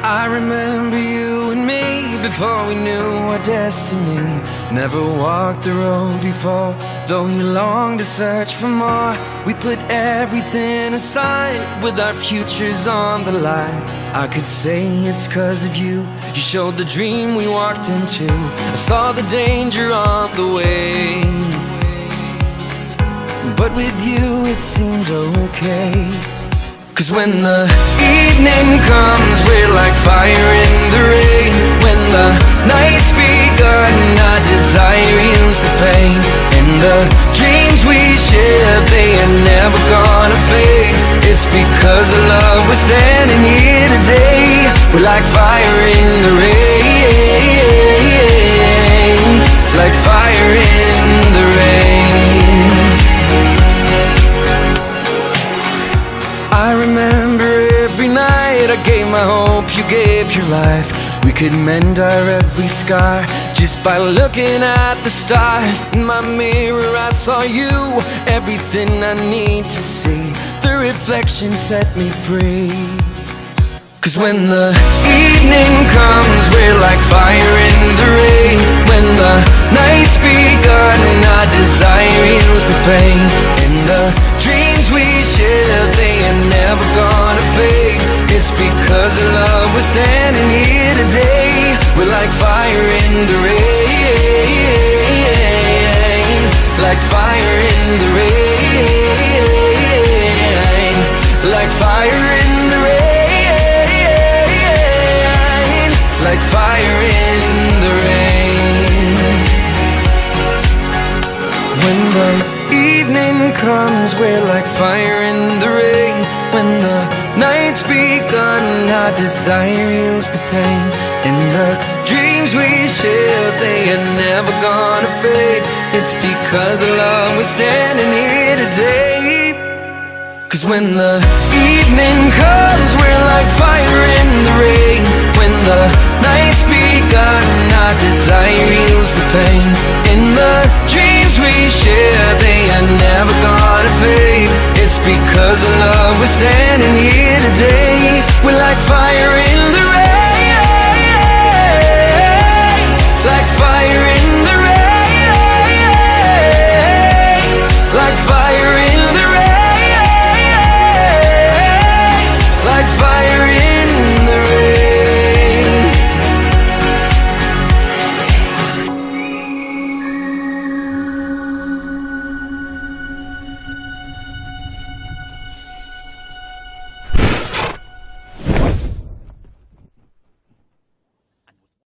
I remember you and me before we knew our destiny. Never walked the road before, though you longed to search for more. We put everything aside with our futures on the line. I could say it's 'cause of you. You showed the dream we walked into. I saw the danger on the way, but with you it seemed okay. 'Cause when the evening comes, we're like fire in the rain. When the night's begun, our desire heals the pain. And the dreams we share, they are never gonna fade. It's because of love we're standing here today. We're like fire in the rain, like fire in the rain. I remember every night I gave my hope, you gave your life. We could mend our every scar just by looking at the stars. In my mirror I saw you, everything I need to see. The reflection set me free. 'Cause when the evening comes, we're like fire in the rain. When the night's begun, our desire heals the pain. And the dreams we share, they are never gonna fade. It's because of love we're standing here today. We're like fire in the rain, like fire in the rain, like fire in the rain, like fire in the rain. When the evening comes, we're like fire in the rain. When the night's begun, our desire heals the pain. And the dreams we share, they are never gonna fade. It's because of love we're standing here today. 'Cause when the evening comes, we're like fire in the rain. When the night's begun, our desire heals the pain. And the dreams we share, they are never gonna fade. It's because of love we're standing here today. We're like fire in the rain.